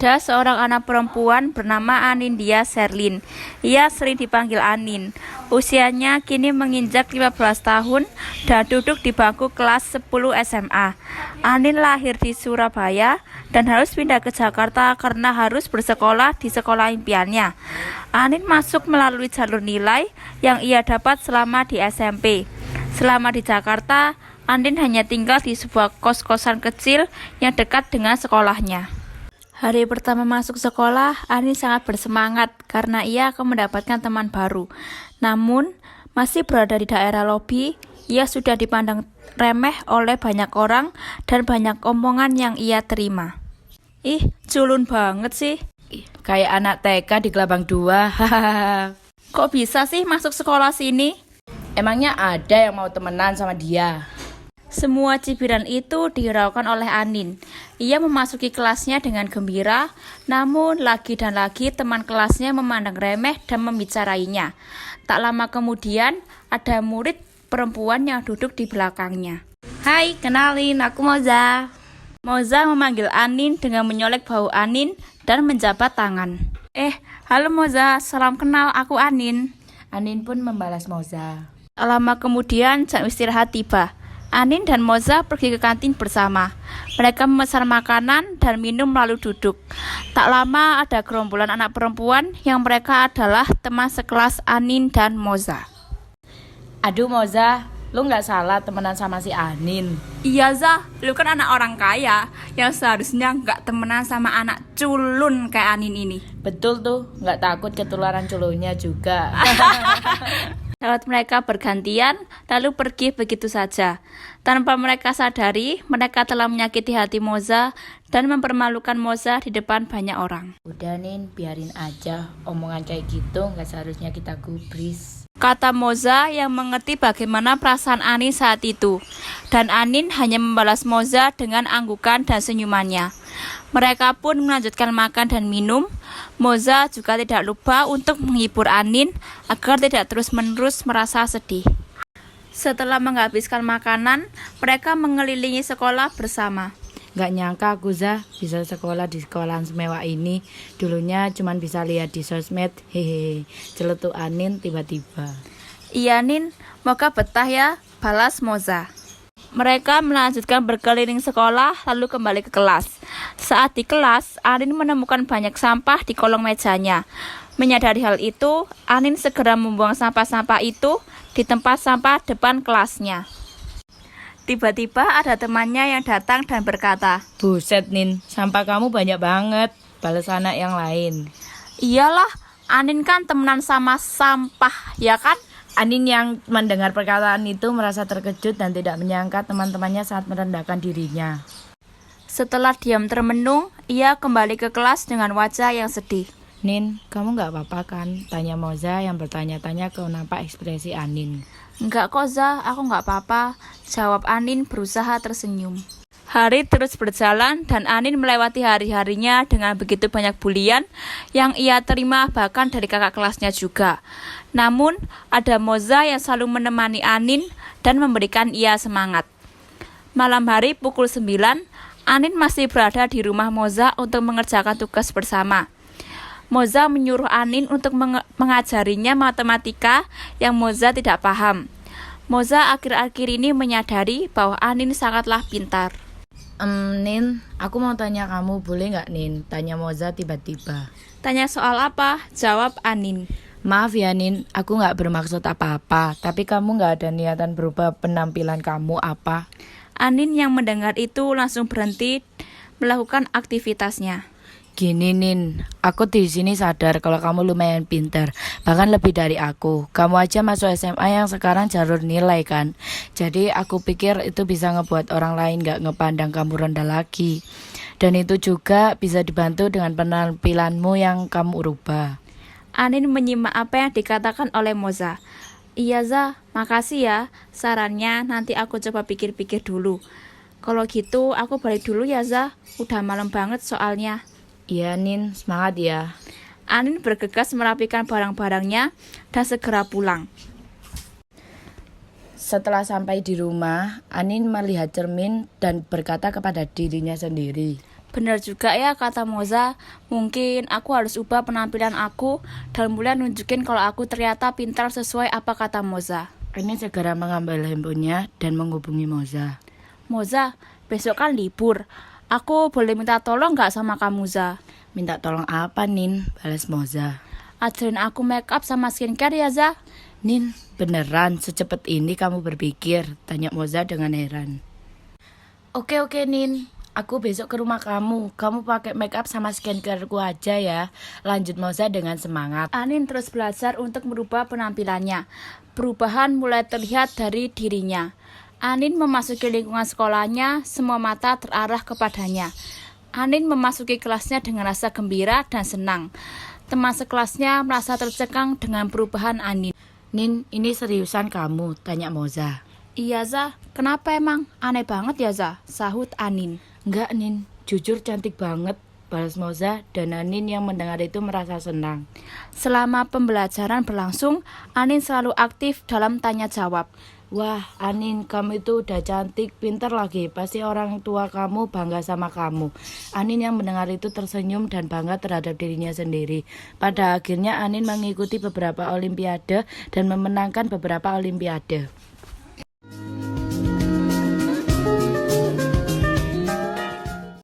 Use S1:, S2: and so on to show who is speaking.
S1: Ada seorang anak perempuan bernama Anindya Sherlyn. Ia sering dipanggil Anin. Usianya kini menginjak 15 tahun dan duduk di bangku kelas 10 SMA. Anin lahir di Surabaya dan harus pindah ke Jakarta karena harus bersekolah di sekolah impiannya. Anin masuk melalui jalur nilai yang ia dapat selama di SMP. Selama di Jakarta, Anin hanya tinggal di sebuah kos-kosan kecil yang dekat dengan sekolahnya. Hari pertama masuk sekolah, Anin sangat bersemangat karena ia akan mendapatkan teman baru. Namun, masih berada di daerah lobi, ia sudah dipandang remeh oleh banyak orang dan banyak omongan yang ia terima. Ih, culun banget sih.
S2: Kayak anak TK di Kelabang 2. Hahaha.
S1: Kok bisa sih masuk sekolah sini?
S2: Emangnya ada yang mau temenan sama dia?
S1: Semua cibiran itu dihiraukan oleh Anin. Ia memasuki kelasnya dengan gembira, namun lagi dan lagi teman kelasnya memandang remeh dan membicarainya. Tak lama kemudian, ada murid perempuan yang duduk di belakangnya.
S3: Hai, kenalin, aku Moza.
S1: Moza memanggil Anin dengan menyolek bahu Anin dan menjabat tangan. Halo Moza, salam kenal, aku Anin.
S2: Anin pun membalas Moza.
S1: Tak lama kemudian, jam istirahat tiba. Anin dan Moza pergi ke kantin bersama. Mereka memesan makanan dan minum lalu duduk. Tak lama ada gerombolan anak perempuan yang mereka adalah teman sekelas Anin dan Moza.
S2: Aduh Moza, lu gak salah temenan sama si Anin.
S3: Iya Zah, lu kan anak orang kaya yang seharusnya gak temenan sama anak culun kayak Anin ini.
S2: Betul tuh, gak takut ketularan culunnya juga.
S1: Saat mereka bergantian, lalu pergi begitu saja. Tanpa mereka sadari, mereka telah menyakiti hati Moza dan mempermalukan Moza di depan banyak orang.
S2: Udah Nin, biarin aja. Omongan kayak gitu gak seharusnya kita gubris.
S1: Kata Moza yang mengerti bagaimana perasaan Anin saat itu. Dan Anin hanya membalas Moza dengan anggukan dan senyumannya. Mereka pun melanjutkan makan dan minum. Moza juga tidak lupa untuk menghibur Anin agar tidak terus-menerus merasa sedih. Setelah menghabiskan makanan, mereka mengelilingi sekolah bersama.
S2: Gak nyangka aku Zah bisa sekolah di sekolahan semewah ini. Dulunya cuman bisa lihat di sosmed. Hehehe. Celetuk Anin tiba-tiba.
S1: Iya Nin, moga betah ya, balas Moza. Mereka melanjutkan berkeliling sekolah lalu kembali ke kelas. Saat di kelas, Anin menemukan banyak sampah di kolong mejanya. Menyadari hal itu, Anin segera membuang sampah-sampah itu di tempat sampah depan kelasnya. Tiba-tiba ada temannya yang datang dan berkata,
S2: Buset Nin, sampah kamu banyak banget. Balas anak yang lain.
S1: Iyalah, Anin kan temenan sama sampah, ya kan?
S2: Anin yang mendengar perkataan itu merasa terkejut dan tidak menyangka teman-temannya saat merendahkan dirinya.
S1: Setelah diam termenung, ia kembali ke kelas dengan wajah yang sedih.
S2: Nin, kamu gak apa-apa kan? Tanya Moza yang bertanya-tanya kenapa ekspresi Anin.
S1: Enggak kok Zah, aku enggak apa-apa, jawab Anin berusaha tersenyum. Hari terus berjalan dan Anin melewati hari-harinya dengan begitu banyak bulian yang ia terima bahkan dari kakak kelasnya juga. Namun, ada Moza yang selalu menemani Anin dan memberikan ia semangat. Malam hari pukul 9, Anin masih berada di rumah Moza untuk mengerjakan tugas bersama. Moza menyuruh Anin untuk mengajarinya matematika yang Moza tidak paham. Moza akhir-akhir ini menyadari bahwa Anin sangatlah pintar.
S2: Nin, aku mau tanya kamu, boleh gak Nin? Tanya Moza tiba-tiba.
S1: Tanya soal apa? Jawab Anin.
S2: Maaf ya Nin, aku gak bermaksud apa-apa. Tapi kamu gak ada niatan berubah penampilan kamu apa?
S1: Anin yang mendengar itu langsung berhenti melakukan aktivitasnya.
S2: Gini Nin, aku di sini sadar kalau kamu lumayan pintar, bahkan lebih dari aku. Kamu aja masuk SMA yang sekarang jalur nilai kan. Jadi aku pikir itu bisa ngebuat orang lain gak ngepandang kamu rendah lagi. Dan itu juga bisa dibantu dengan penampilanmu yang kamu rubah.
S1: Anin menyimak apa yang dikatakan oleh Moza. Iya Zah, makasih ya. Sarannya nanti aku coba pikir-pikir dulu. Kalau gitu aku balik dulu ya Zah. Udah malam banget soalnya.
S2: Iya Nin, semangat ya.
S1: Anin bergegas merapikan barang-barangnya dan segera pulang.
S2: Setelah sampai di rumah, Anin melihat cermin dan berkata kepada dirinya sendiri.
S1: Bener juga ya kata Moza, mungkin aku harus ubah penampilan aku dan mulai nunjukin kalau aku ternyata pintar sesuai apa kata Moza.
S2: Ini segera mengambil handphonenya dan menghubungi Moza.
S1: Moza, besok kan libur. Aku boleh minta tolong gak sama kamu, Za?
S2: Minta tolong apa, Nin? Balas Moza.
S1: Ajarin aku make up sama skincare ya, Za?
S2: Nin, beneran secepat ini kamu berpikir? Tanya Moza dengan heran. Oke, Nin. Aku besok ke rumah kamu. Kamu pakai make up sama skincareku aja ya. Lanjut Moza dengan semangat.
S1: Anin terus belajar untuk merubah penampilannya. Perubahan mulai terlihat dari dirinya. Anin memasuki lingkungan sekolahnya, semua mata terarah kepadanya. Anin memasuki kelasnya dengan rasa gembira dan senang. Teman sekelasnya merasa tercengang dengan perubahan Anin.
S2: Nin, ini seriusan kamu? Tanya Moza.
S1: Iya, Za. Kenapa emang? Aneh banget ya, Za? Sahut Anin.
S2: Enggak, Nin. Jujur cantik banget. Balas Moza dan Anin yang mendengar itu merasa senang.
S1: Selama pembelajaran berlangsung, Anin selalu aktif dalam tanya jawab.
S2: Wah, Anin, kamu itu udah cantik, pintar lagi. Pasti orang tua kamu bangga sama kamu. Anin yang mendengar itu tersenyum dan bangga terhadap dirinya sendiri. Pada akhirnya Anin mengikuti beberapa olimpiade dan memenangkan beberapa olimpiade.